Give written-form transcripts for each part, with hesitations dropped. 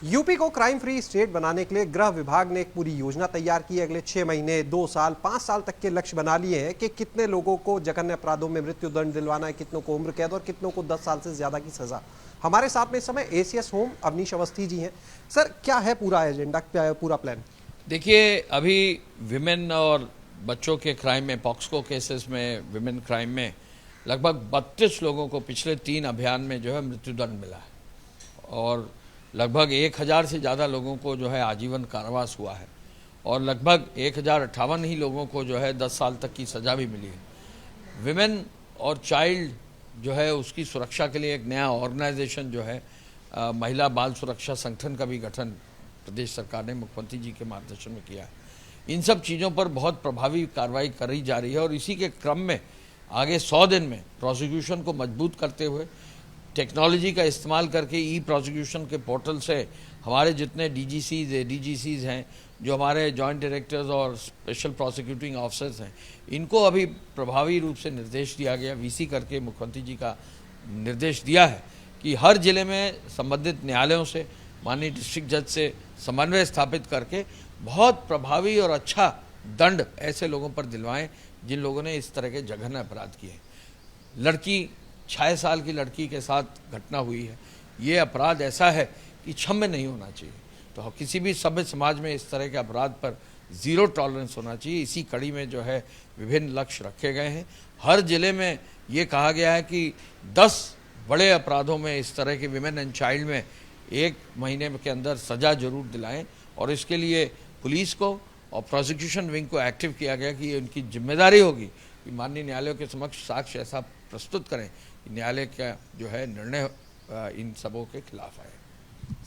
UP को crime free state बनाने के लिए गृह विभाग ने एक पूरी योजना तैयार की है। अगले 6 महीने, 2 साल, 5 साल तक के लक्ष्य बना लिए हैं कि कितने लोगों को जघन्य अपराधों में मृत्यु दंड दिलवाना है, कितनों को उम्र कैद और कितनों को 10 साल से ज्यादा की सजा। हमारे साथ में इस समय एसीएस होम अवनीश अवस्थी जी हैं। सर, क्या है पूरा एजेंडा, क्या है पूरा प्लान? देखिए, अभी विमेन और बच्चों के क्राइम में, पॉक्सको केसेस में, विमेन क्राइम में लगभग 32 लोगों को पिछले 3 अभियान में जो है मृत्युदंड मिला है और लगभग 1000 से ज़्यादा लोगों को जो है आजीवन कारावास हुआ है और लगभग 1058 ही लोगों को जो है 10 साल तक की सज़ा भी मिली है। विमेन और चाइल्ड जो है उसकी सुरक्षा के लिए एक नया ऑर्गेनाइजेशन जो है महिला बाल सुरक्षा संगठन का भी गठन प्रदेश सरकार ने मुख्यमंत्री जी के मार्गदर्शन में किया है। इन सब चीज़ों पर बहुत प्रभावी कार्रवाई करी जा रही है और इसी के क्रम में आगे 100 दिन में प्रोसिक्यूशन को मजबूत करते हुए टेक्नोलॉजी का इस्तेमाल करके ई प्रोसिक्यूशन के पोर्टल से हमारे जितने डीजीसीज एडीजीसीज हैं, जो हमारे जॉइंट डायरेक्टर्स और स्पेशल प्रोसिक्यूटिंग ऑफिसर्स हैं, इनको अभी प्रभावी रूप से निर्देश दिया गया, वीसी करके मुख्यमंत्री जी का निर्देश दिया है कि हर जिले में संबंधित न्यायालयों से, माननीय डिस्ट्रिक्ट जज से समन्वय स्थापित करके बहुत प्रभावी और अच्छा दंड ऐसे लोगों पर दिलवाएं जिन लोगों ने इस तरह के जघन्य अपराध किए। लड़की 6 साल की लड़की के साथ घटना हुई है। ये अपराध ऐसा है कि क्षम्य नहीं होना चाहिए। तो किसी भी सभ्य समाज में इस तरह के अपराध पर ज़ीरो टॉलरेंस होना चाहिए। इसी कड़ी में जो है विभिन्न लक्ष्य रखे गए हैं। हर जिले में ये कहा गया है कि 10 बड़े अपराधों में, इस तरह के विमेन एंड चाइल्ड में 1 महीने के अंदर सज़ा जरूर दिलाएं और इसके लिए पुलिस को और प्रोसिक्यूशन विंग को एक्टिव किया गया कि ये उनकी जिम्मेदारी होगी कि माननीय न्यायालयों के समक्ष साक्ष्य ऐसा प्रस्तुत करें कि न्यायालय का जो है निर्णय इन सबों के खिलाफ आए।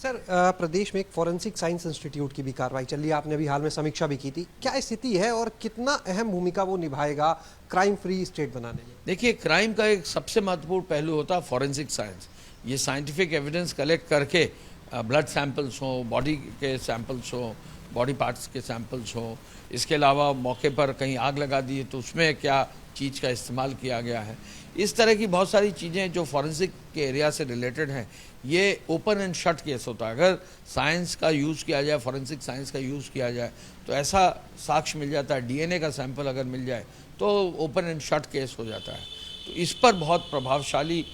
सर, प्रदेश में एक फॉरेंसिक साइंस इंस्टीट्यूट की भी कार्रवाई चल रही है। आपने अभी हाल में समीक्षा भी की थी। क्या स्थिति है और कितना अहम भूमिका वो निभाएगा क्राइम फ्री स्टेट बनाने में? देखिए, क्राइम का एक सबसे महत्वपूर्ण पहलू होता है फॉरेंसिक साइंस। ये साइंटिफिक एविडेंस कलेक्ट करके ब्लड सैंपल्स हो, बॉडी के सैंपल्स हो, बॉडी पार्ट्स के सैंपल्स हो, इसके अलावा मौके पर कहीं आग लगा दी है तो उसमें क्या चीज़ का इस्तेमाल किया गया है, इस तरह की बहुत सारी चीज़ें जो फॉरेंसिक के एरिया से रिलेटेड हैं। ये ओपन एंड शट केस होता है। अगर साइंस का यूज़ किया जाए, फॉरेंसिक साइंस का यूज़ किया जाए तो ऐसा साक्ष्य मिल जाता है, डीएनए का सैंपल अगर मिल जाए तो ओपन एंड शट केस हो जाता है। तो इस पर बहुत प्रभावशाली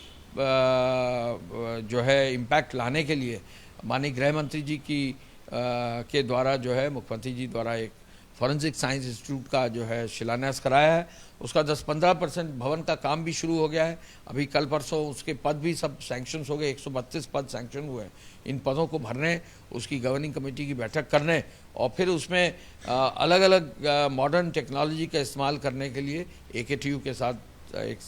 जो है इम्पैक्ट लाने के लिए माननीय गृह मंत्री जी के द्वारा जो है मुख्यमंत्री जी द्वारा एक फॉरेंसिक साइंस इंस्टीट्यूट का जो है शिलान्यास कराया है। उसका 10-15% भवन का काम भी शुरू हो गया है। अभी कल परसों उसके पद भी सब सैंक्शन हो गए। 132 पद सैंक्शन हुए हैं। इन पदों को भरने, उसकी गवर्निंग कमेटी की बैठक करने और फिर उसमें अलग अलग मॉडर्न टेक्नोलॉजी का इस्तेमाल करने के लिए AKTU के साथ एक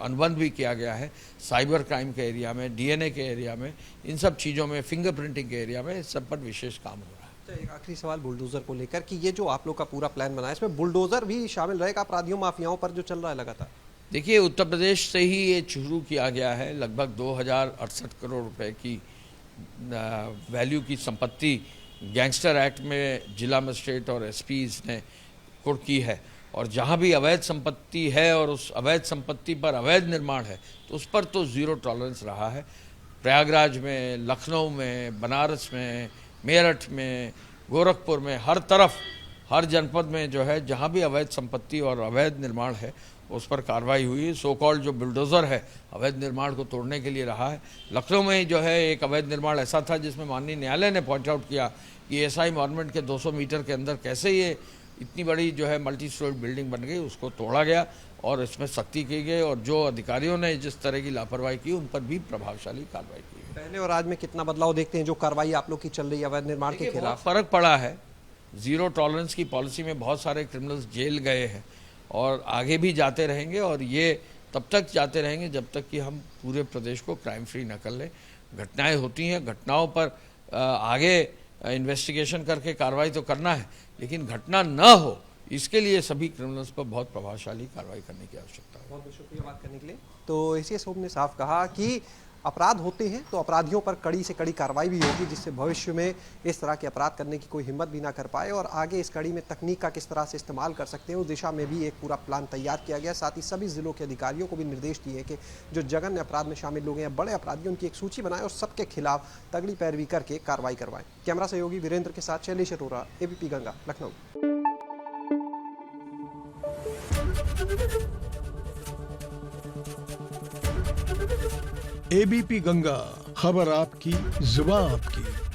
अनुबंध भी किया गया है। साइबर क्राइम के एरिया में, डीएनए के एरिया में, इन सब चीज़ों में, फिंगरप्रिंटिंग के एरिया में, इस सब पर विशेष काम हो रहा है। तो एक आखिरी सवाल बुलडोजर को लेकर कि ये जो आप लोग का पूरा प्लान बना है, इसमें बुलडोजर भी शामिल रहेगा अपराधियों माफियाओं पर जो चल रहा है लगातार? देखिए, उत्तर प्रदेश से ही ये शुरू किया गया है। लगभग 2068 करोड़ रुपए की वैल्यू की संपत्ति गैंगस्टर एक्ट में जिला मजिस्ट्रेट और एसपीज ने कुर्क की है और जहाँ भी अवैध संपत्ति है और उस अवैध संपत्ति पर अवैध निर्माण है तो उस पर तो ज़ीरो टॉलरेंस रहा है। प्रयागराज में, लखनऊ में, बनारस में, मेरठ में, गोरखपुर में, हर तरफ, हर जनपद में जो है जहाँ भी अवैध संपत्ति और अवैध निर्माण है उस पर कार्रवाई हुई। सो कॉल्ड जो बुलडोज़र है अवैध निर्माण को तोड़ने के लिए रहा है। लखनऊ में ही जो है एक अवैध निर्माण ऐसा था जिसमें माननीय न्यायालय ने पॉइंट आउट किया कि एसआई मॉन्यूमेंट के 200 मीटर के अंदर कैसे ये इतनी बड़ी जो है मल्टी स्टोरी बिल्डिंग बन गई, उसको तोड़ा गया और इसमें सख्ती की गई और जो अधिकारियों ने जिस तरह की लापरवाही की उन पर भी प्रभावशाली कार्रवाई की गई। पहले और आज में कितना बदलाव देखते हैं जो कार्रवाई आप लोग की चल रही है अवैध निर्माण के खिलाफ? फर्क पड़ा है। ज़ीरो टॉलरेंस की पॉलिसी में बहुत सारे क्रिमिनल्स जेल गए हैं और आगे भी जाते रहेंगे और ये तब तक जाते रहेंगे जब तक कि हम पूरे प्रदेश को क्राइम फ्री न कर लें। घटनाएं होती हैं, घटनाओं पर आगे इन्वेस्टिगेशन करके कार्रवाई तो करना है, लेकिन घटना न हो इसके लिए सभी क्रिमिनल्स पर बहुत प्रभावशाली कार्रवाई करने की आवश्यकता है। बहुत बहुत शुक्रिया बात करने के लिए। तो एसीएस होम ने साफ कहा कि अपराध होते हैं तो अपराधियों पर कड़ी से कड़ी कार्रवाई भी होगी, जिससे भविष्य में इस तरह के अपराध करने की कोई हिम्मत भी ना कर पाए। और आगे इस कड़ी में तकनीक का किस तरह से इस्तेमाल कर सकते हैं उस दिशा में भी एक पूरा प्लान तैयार किया गया। साथ ही सभी जिलों के अधिकारियों को भी निर्देश दिए कि जो जघन्य अपराध में शामिल लोग हैं या बड़े अपराधी, उनकी एक सूची बनाएं और सबके खिलाफ तगड़ी पैरवी करके कार्रवाई करवाएं। कैमरा सहयोगी वीरेंद्र के साथ शैलेश अरोरा, एबीपी गंगा, लखनऊ। एबीपी गंगा, खबर आपकी, जुबान आपकी।